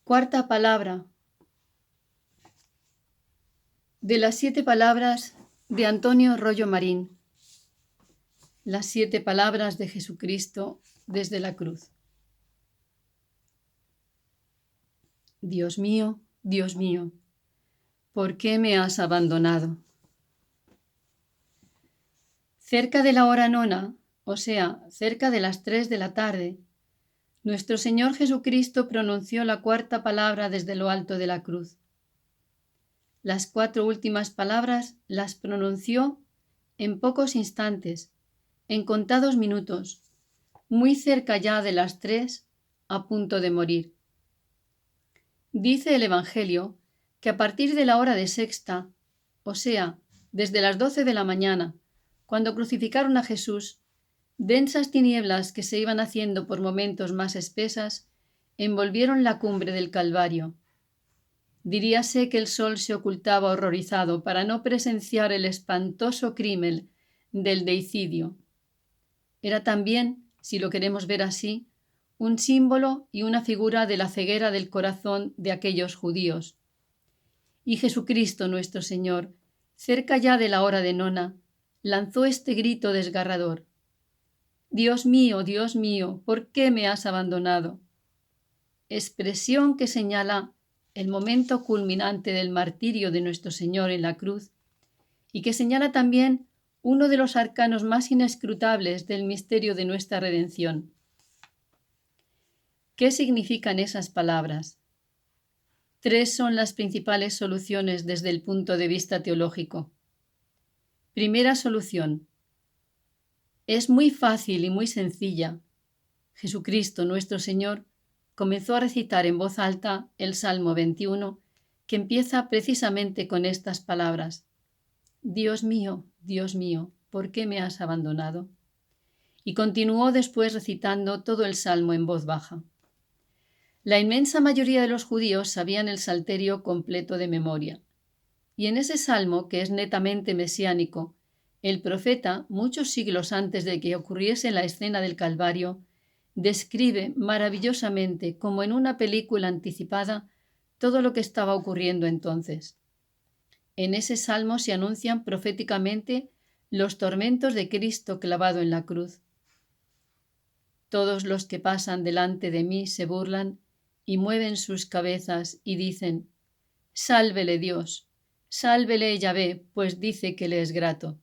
Cuarta palabra de las 7 palabras de Antonio Rollo Marín. Las 7 palabras de Jesucristo desde la cruz. Dios mío, ¿por qué me has abandonado? Cerca de la hora nona, o sea, cerca de las 3 de la tarde, nuestro Señor Jesucristo pronunció la cuarta palabra desde lo alto de la cruz. Las 4 últimas palabras las pronunció en pocos instantes, en contados minutos, muy cerca ya de las 3, a punto de morir. Dice el Evangelio que a partir de la hora de sexta, o sea, desde las 12 de la mañana, cuando crucificaron a Jesús, densas tinieblas que se iban haciendo por momentos más espesas envolvieron la cumbre del Calvario. Diríase que el sol se ocultaba horrorizado para no presenciar el espantoso crimen del deicidio. Era también, si lo queremos ver así, un símbolo y una figura de la ceguera del corazón de aquellos judíos. Y Jesucristo nuestro Señor, cerca ya de la hora de nona, lanzó este grito desgarrador: Dios mío, ¿por qué me has abandonado? Expresión que señala el momento culminante del martirio de nuestro Señor en la cruz y que señala también uno de los arcanos más inescrutables del misterio de nuestra redención. ¿Qué significan esas palabras? 3 son las principales soluciones desde el punto de vista teológico. Primera solución. Es muy fácil y muy sencilla. Jesucristo, nuestro Señor, comenzó a recitar en voz alta el Salmo 21, que empieza precisamente con estas palabras: Dios mío, ¿por qué me has abandonado? Y continuó después recitando todo el Salmo en voz baja. La inmensa mayoría de los judíos sabían el salterio completo de memoria. Y en ese salmo, que es netamente mesiánico, el profeta, muchos siglos antes de que ocurriese la escena del Calvario, describe maravillosamente, como en una película anticipada, todo lo que estaba ocurriendo entonces. En ese salmo se anuncian proféticamente los tormentos de Cristo clavado en la cruz. Todos los que pasan delante de mí se burlan y mueven sus cabezas y dicen: Sálvele Dios, sálvele Yahvé, pues dice que le es grato.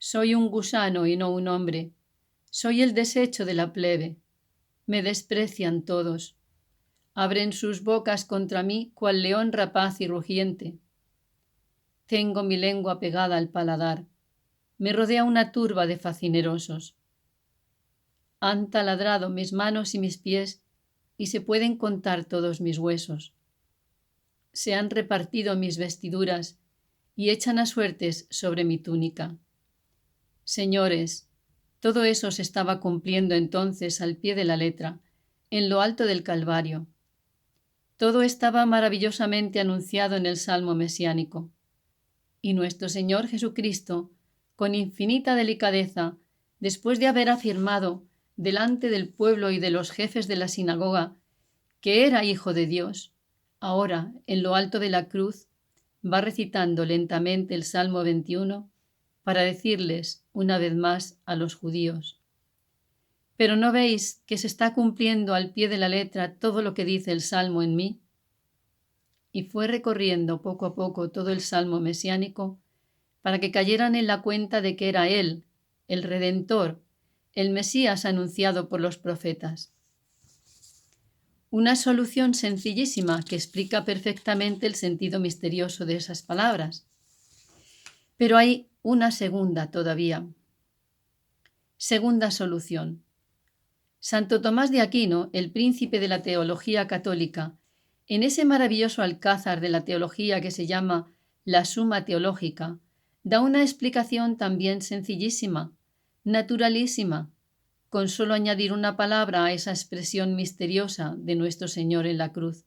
Soy un gusano y no un hombre, soy el desecho de la plebe. Me desprecian todos. Abren sus bocas contra mí cual león rapaz y rugiente. Tengo mi lengua pegada al paladar. Me rodea una turba de facinerosos. Han taladrado mis manos y mis pies y se pueden contar todos mis huesos. Se han repartido mis vestiduras y echan a suertes sobre mi túnica. Señores, todo eso se estaba cumpliendo entonces al pie de la letra, en lo alto del Calvario. Todo estaba maravillosamente anunciado en el Salmo mesiánico. Y nuestro Señor Jesucristo, con infinita delicadeza, después de haber afirmado delante del pueblo y de los jefes de la sinagoga que era Hijo de Dios, ahora, en lo alto de la cruz, va recitando lentamente el Salmo 21 para decirles una vez más a los judíos: ¿pero no veis que se está cumpliendo al pie de la letra todo lo que dice el Salmo en mí? Y fue recorriendo poco a poco todo el Salmo mesiánico para que cayeran en la cuenta de que era Él, el Redentor, el Mesías anunciado por los profetas. Una solución sencillísima que explica perfectamente el sentido misterioso de esas palabras. Pero hay una segunda todavía. Segunda solución. Santo Tomás de Aquino, el príncipe de la teología católica, en ese maravilloso alcázar de la teología que se llama la Suma Teológica, da una explicación también sencillísima, naturalísima, con solo añadir una palabra a esa expresión misteriosa de nuestro Señor en la cruz.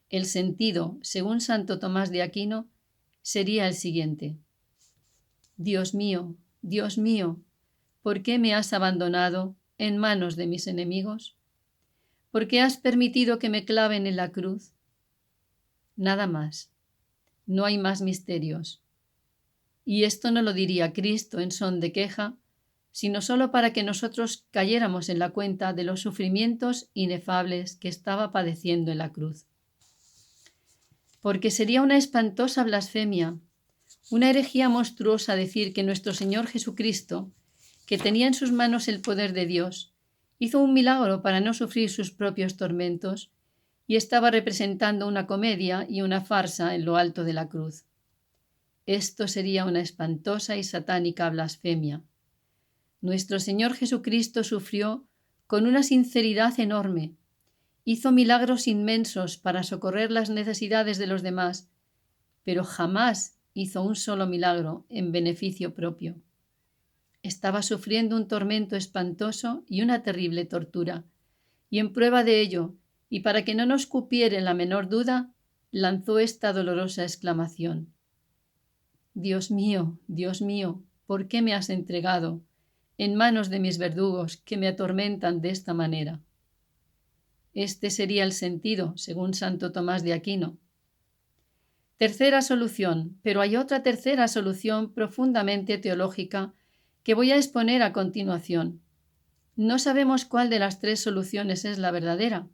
El sentido, según Santo Tomás de Aquino, sería el siguiente: Dios mío, ¿por qué me has abandonado en manos de mis enemigos? ¿Por qué has permitido que me claven en la cruz? Nada más. No hay más misterios. Y esto no lo diría Cristo en son de queja, sino solo para que nosotros cayéramos en la cuenta de los sufrimientos inefables que estaba padeciendo en la cruz. Porque sería una espantosa blasfemia, una herejía monstruosa decir que nuestro Señor Jesucristo, que tenía en sus manos el poder de Dios, hizo un milagro para no sufrir sus propios tormentos y estaba representando una comedia y una farsa en lo alto de la cruz. Esto sería una espantosa y satánica blasfemia. Nuestro Señor Jesucristo sufrió con una sinceridad enorme, hizo milagros inmensos para socorrer las necesidades de los demás, pero jamás hizo un solo milagro en beneficio propio. Estaba sufriendo un tormento espantoso y una terrible tortura, y en prueba de ello, y para que no nos cupiera la menor duda, lanzó esta dolorosa exclamación: Dios mío, ¿por qué me has entregado en manos de mis verdugos que me atormentan de esta manera? Este sería el sentido, según Santo Tomás de Aquino. Tercera solución, pero hay otra tercera solución profundamente teológica que voy a exponer a continuación. No sabemos cuál de las tres soluciones es la verdadera.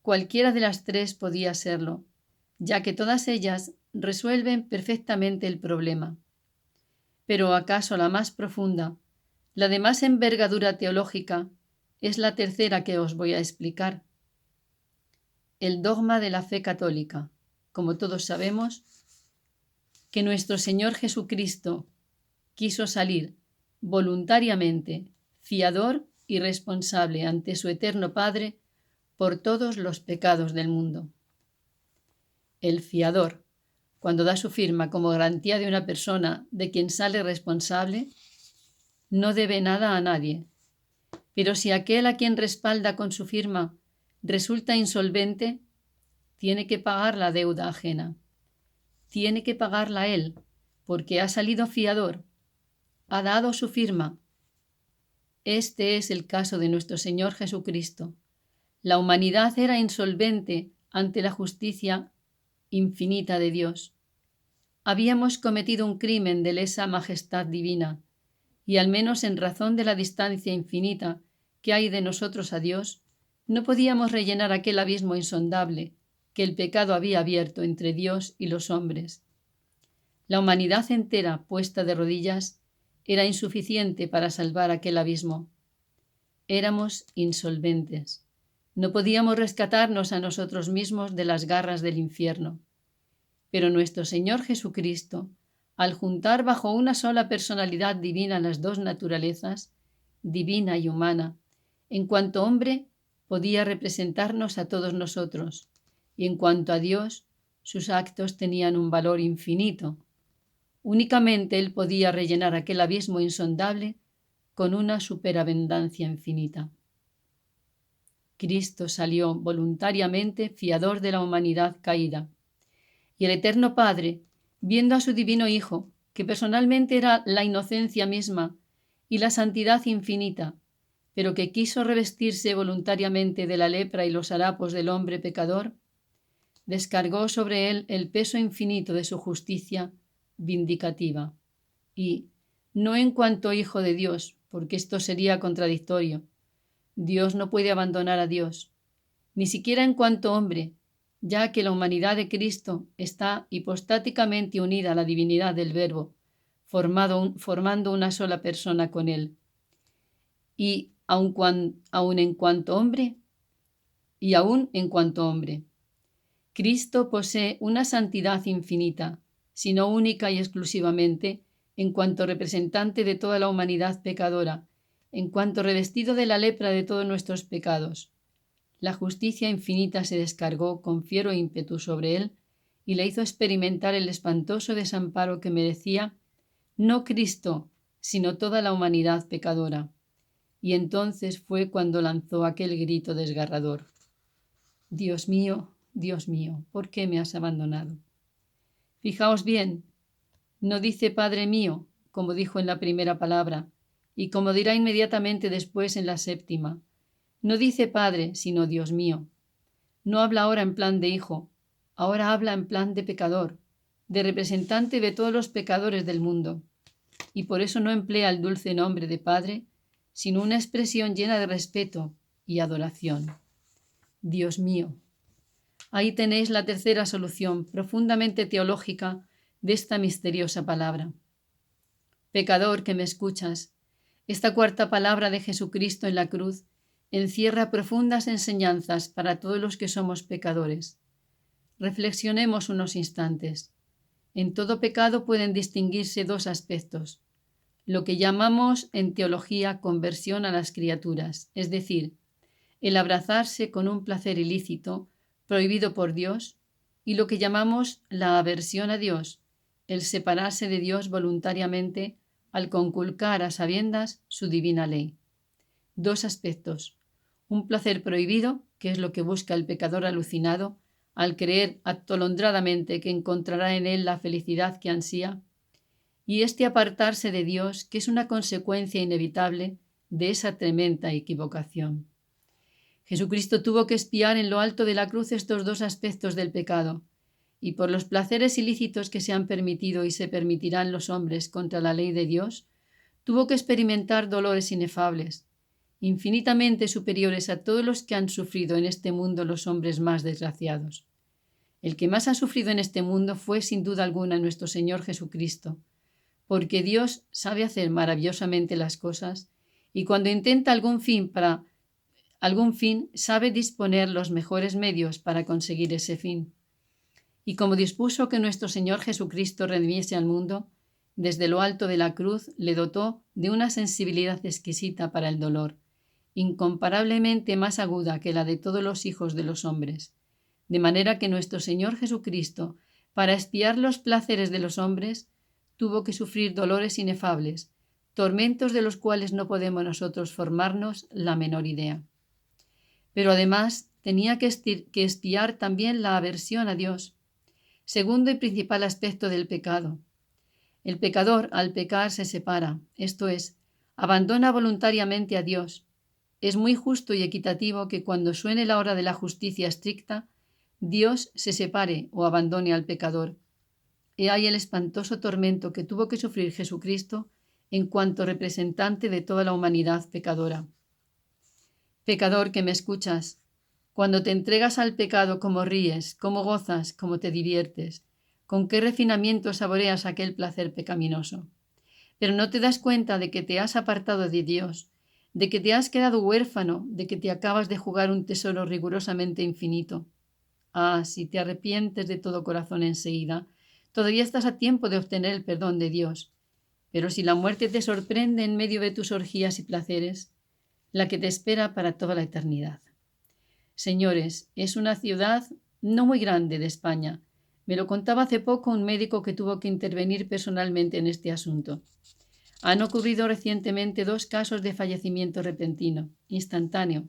Cualquiera de las tres podía serlo, ya que todas ellas resuelven perfectamente el problema. Pero ¿acaso la más profunda, la de más envergadura teológica, es la tercera que os voy a explicar? El dogma de la fe católica. Como todos sabemos, que nuestro Señor Jesucristo quiso salir voluntariamente, fiador y responsable ante su eterno Padre por todos los pecados del mundo. El fiador, cuando da su firma como garantía de una persona de quien sale responsable, no debe nada a nadie, pero si aquel a quien respalda con su firma resulta insolvente, tiene que pagar la deuda ajena. Tiene que pagarla él, porque ha salido fiador, ha dado su firma. Este es el caso de nuestro Señor Jesucristo. La humanidad era insolvente ante la justicia infinita de Dios. Habíamos cometido un crimen de lesa majestad divina, y al menos en razón de la distancia infinita que hay de nosotros a Dios, no podíamos rellenar aquel abismo insondable que el pecado había abierto entre Dios y los hombres. La humanidad entera, puesta de rodillas, era insuficiente para salvar aquel abismo. Éramos insolventes. No podíamos rescatarnos a nosotros mismos de las garras del infierno. Pero nuestro Señor Jesucristo, al juntar bajo una sola personalidad divina las dos naturalezas, divina y humana, en cuanto hombre, podía representarnos a todos nosotros, y en cuanto a Dios, sus actos tenían un valor infinito. Únicamente Él podía rellenar aquel abismo insondable con una superabundancia infinita. Cristo salió voluntariamente fiador de la humanidad caída, y el Eterno Padre, viendo a su divino Hijo, que personalmente era la inocencia misma y la santidad infinita, pero que quiso revestirse voluntariamente de la lepra y los harapos del hombre pecador, descargó sobre él el peso infinito de su justicia vindicativa. Y, no en cuanto Hijo de Dios, porque esto sería contradictorio. Dios no puede abandonar a Dios, ni siquiera en cuanto hombre, ya que la humanidad de Cristo está hipostáticamente unida a la divinidad del Verbo, formando una sola persona con Él. Y aún en cuanto hombre, Cristo posee una santidad infinita, sino única y exclusivamente, en cuanto representante de toda la humanidad pecadora, en cuanto revestido de la lepra de todos nuestros pecados. La justicia infinita se descargó con fiero ímpetu sobre él y le hizo experimentar el espantoso desamparo que merecía no Cristo, sino toda la humanidad pecadora. Y entonces fue cuando lanzó aquel grito desgarrador: Dios mío, ¿por qué me has abandonado? Fijaos bien, no dice Padre mío, como dijo en la primera palabra, y como dirá inmediatamente después en la séptima, No dice Padre, sino Dios mío. No habla ahora en plan de hijo, ahora habla en plan de pecador, de representante de todos los pecadores del mundo, y por eso no emplea el dulce nombre de Padre, sino una expresión llena de respeto y adoración. Dios mío. Ahí tenéis la tercera solución profundamente teológica de esta misteriosa palabra. Pecador que me escuchas, esta cuarta palabra de Jesucristo en la cruz encierra profundas enseñanzas para todos los que somos pecadores. Reflexionemos unos instantes. En todo pecado pueden distinguirse dos aspectos. Lo que llamamos en teología conversión a las criaturas, es decir, el abrazarse con un placer ilícito, prohibido por Dios, y lo que llamamos la aversión a Dios, el separarse de Dios voluntariamente al conculcar a sabiendas su divina ley. Dos aspectos. Un placer prohibido, que es lo que busca el pecador alucinado, al creer atolondradamente que encontrará en él la felicidad que ansía, y este apartarse de Dios, que es una consecuencia inevitable de esa tremenda equivocación. Jesucristo tuvo que expiar en lo alto de la cruz estos dos aspectos del pecado, y por los placeres ilícitos que se han permitido y se permitirán los hombres contra la ley de Dios, tuvo que experimentar dolores inefables, infinitamente superiores a todos los que han sufrido en este mundo los hombres más desgraciados. El que más ha sufrido en este mundo fue sin duda alguna nuestro Señor Jesucristo, porque Dios sabe hacer maravillosamente las cosas y cuando intenta algún fin sabe disponer los mejores medios para conseguir ese fin. Y como dispuso que nuestro Señor Jesucristo redimiese al mundo, desde lo alto de la cruz le dotó de una sensibilidad exquisita para el dolor, incomparablemente más aguda que la de todos los hijos de los hombres, de manera que nuestro Señor Jesucristo, para expiar los placeres de los hombres, tuvo que sufrir dolores inefables, tormentos de los cuales no podemos nosotros formarnos la menor idea. Pero además tenía que expiar también la aversión a Dios, segundo y principal aspecto del pecado. El pecador, al pecar, se separa, esto es, abandona voluntariamente a Dios. Es muy justo y equitativo que cuando suene la hora de la justicia estricta, Dios se separe o abandone al pecador. He ahí el espantoso tormento que tuvo que sufrir Jesucristo en cuanto representante de toda la humanidad pecadora. Pecador que me escuchas, cuando te entregas al pecado, cómo ríes, cómo gozas, cómo te diviertes, con qué refinamiento saboreas aquel placer pecaminoso. Pero no te das cuenta de que te has apartado de Dios, de que te has quedado huérfano, de que te acabas de jugar un tesoro rigurosamente infinito. Ah, si te arrepientes de todo corazón enseguida, todavía estás a tiempo de obtener el perdón de Dios. Pero si la muerte te sorprende en medio de tus orgías y placeres, la que te espera para toda la eternidad. Señores, es una ciudad no muy grande de España. Me lo contaba hace poco un médico que tuvo que intervenir personalmente en este asunto. Han ocurrido recientemente 2 casos de fallecimiento repentino, instantáneo,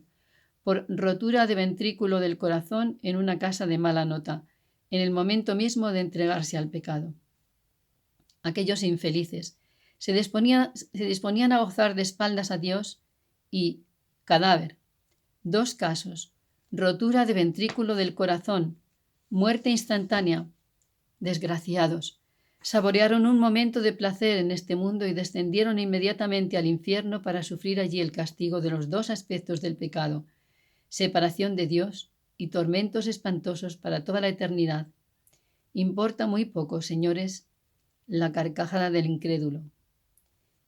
por rotura de ventrículo del corazón en una casa de mala nota, en el momento mismo de entregarse al pecado. Aquellos infelices se disponían a gozar de espaldas a Dios y cadáver. 2 casos, rotura de ventrículo del corazón, muerte instantánea. Desgraciados, saborearon un momento de placer en este mundo y descendieron inmediatamente al infierno para sufrir allí el castigo de los 2 aspectos del pecado, separación de Dios y tormentos espantosos para toda la eternidad. Importa muy poco, señores, la carcajada del incrédulo.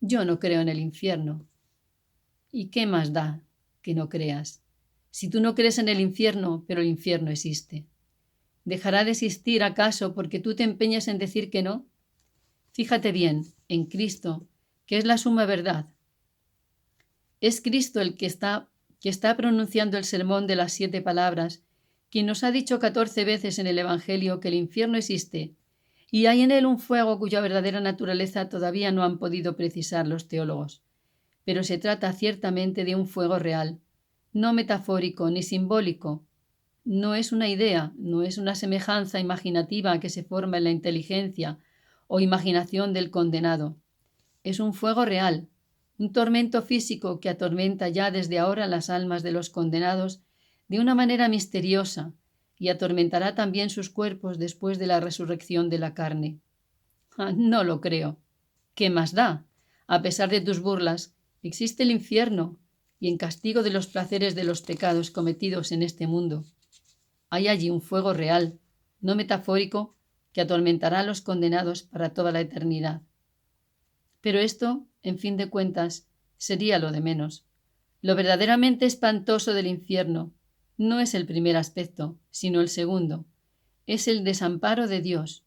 Yo no creo en el infierno. ¿Y qué más da que no creas? Si tú no crees en el infierno, pero el infierno existe. ¿Dejará de existir acaso porque tú te empeñas en decir que no? Fíjate bien, en Cristo, que es la suma verdad. Es Cristo el que está pronunciando el sermón de las 7 palabras, quien nos ha dicho 14 veces en el Evangelio que el infierno existe, y hay en él un fuego cuya verdadera naturaleza todavía no han podido precisar los teólogos. Pero se trata ciertamente de un fuego real, no metafórico ni simbólico. No es una idea, no es una semejanza imaginativa que se forma en la inteligencia o imaginación del condenado. Es un fuego real, un tormento físico que atormenta ya desde ahora las almas de los condenados de una manera misteriosa y atormentará también sus cuerpos después de la resurrección de la carne. No lo creo. ¿Qué más da? A pesar de tus burlas, existe el infierno, y en castigo de los placeres de los pecados cometidos en este mundo. Hay allí un fuego real, no metafórico, que atormentará a los condenados para toda la eternidad. Pero esto, en fin de cuentas, sería lo de menos. Lo verdaderamente espantoso del infierno no es el primer aspecto, sino el segundo. Es el desamparo de Dios.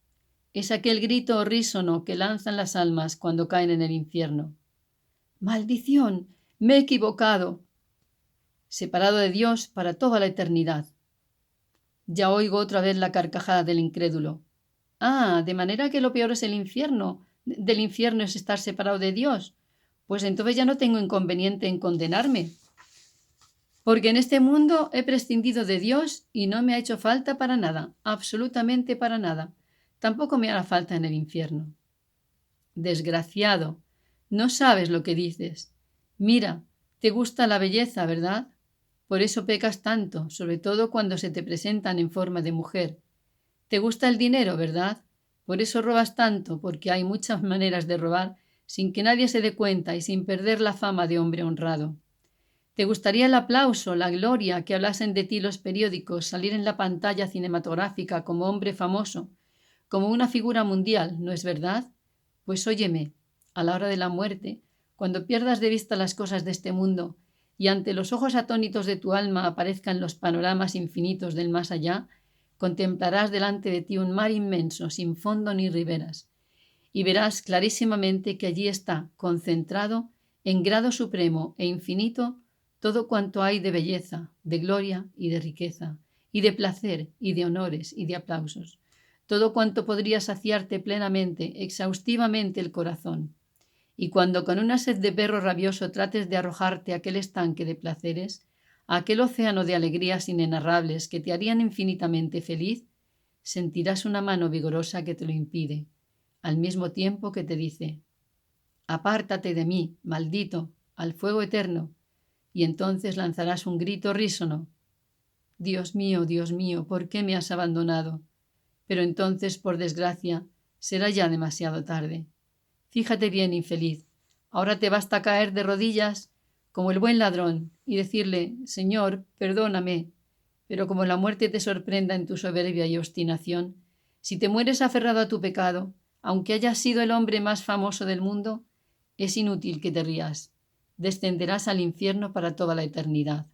Es aquel grito horrísono que lanzan las almas cuando caen en el infierno. ¡Maldición! ¡Me he equivocado! Separado de Dios para toda la eternidad. Ya oigo otra vez la carcajada del incrédulo. Ah, de manera que lo peor es el infierno. Del infierno es estar separado de Dios. Pues entonces ya no tengo inconveniente en condenarme. Porque en este mundo he prescindido de Dios y no me ha hecho falta para nada, absolutamente para nada. Tampoco me hará falta en el infierno. Desgraciado, no sabes lo que dices. Mira, te gusta la belleza, ¿verdad? Por eso pecas tanto, sobre todo cuando se te presentan en forma de mujer. Te gusta el dinero, ¿verdad? Por eso robas tanto, porque hay muchas maneras de robar sin que nadie se dé cuenta y sin perder la fama de hombre honrado. Te gustaría el aplauso, la gloria, que hablasen de ti los periódicos, salir en la pantalla cinematográfica como hombre famoso, como una figura mundial, ¿no es verdad? Pues óyeme, a la hora de la muerte, cuando pierdas de vista las cosas de este mundo y ante los ojos atónitos de tu alma aparezcan los panoramas infinitos del más allá, contemplarás delante de ti un mar inmenso, sin fondo ni riberas, y verás clarísimamente que allí está, concentrado, en grado supremo e infinito, todo cuanto hay de belleza, de gloria y de riqueza, y de placer, y de honores, y de aplausos, todo cuanto podría saciarte plenamente, exhaustivamente el corazón. Y cuando con una sed de perro rabioso trates de arrojarte a aquel estanque de placeres, a aquel océano de alegrías inenarrables que te harían infinitamente feliz, sentirás una mano vigorosa que te lo impide, al mismo tiempo que te dice: «Apártate de mí, maldito, al fuego eterno», y entonces lanzarás un grito horrísono: Dios mío, ¿por qué me has abandonado? Pero entonces, por desgracia, será ya demasiado tarde. Fíjate bien, infeliz, ahora te basta caer de rodillas como el buen ladrón y decirle: Señor, perdóname. Pero como la muerte te sorprenda en tu soberbia y obstinación, si te mueres aferrado a tu pecado, aunque hayas sido el hombre más famoso del mundo, es inútil que te rías. Descenderás al infierno para toda la eternidad.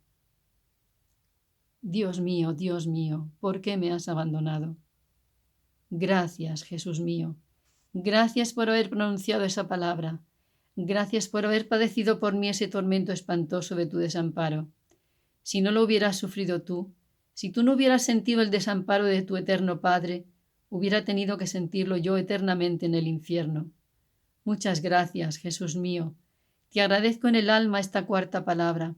Dios mío, ¿por qué me has abandonado? Gracias, Jesús mío. Gracias por haber pronunciado esa palabra. Gracias por haber padecido por mí ese tormento espantoso de tu desamparo. Si no lo hubieras sufrido tú, si tú no hubieras sentido el desamparo de tu eterno Padre, hubiera tenido que sentirlo yo eternamente en el infierno. Muchas gracias, Jesús mío. Te agradezco en el alma esta cuarta palabra.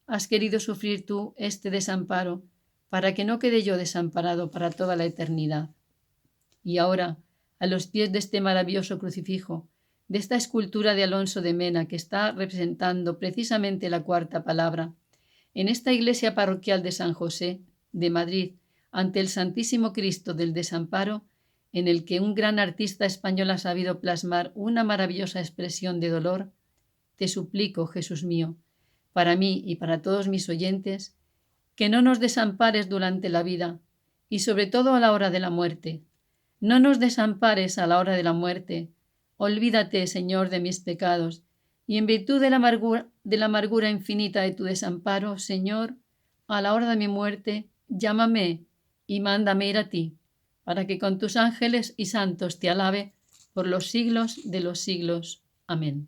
Has querido sufrir tú este desamparo para que no quede yo desamparado para toda la eternidad. Y ahora, a los pies de este maravilloso crucifijo, de esta escultura de Alonso de Mena que está representando precisamente la cuarta palabra, en esta iglesia parroquial de San José, de Madrid, ante el Santísimo Cristo del Desamparo, en el que un gran artista español ha sabido plasmar una maravillosa expresión de dolor, te suplico, Jesús mío, para mí y para todos mis oyentes, que no nos desampares durante la vida y sobre todo a la hora de la muerte. No nos desampares a la hora de la muerte. Olvídate, Señor, de mis pecados, y en virtud de la amargura infinita de tu desamparo, Señor, a la hora de mi muerte, llámame y mándame ir a ti, para que con tus ángeles y santos te alabe por los siglos de los siglos. Amén.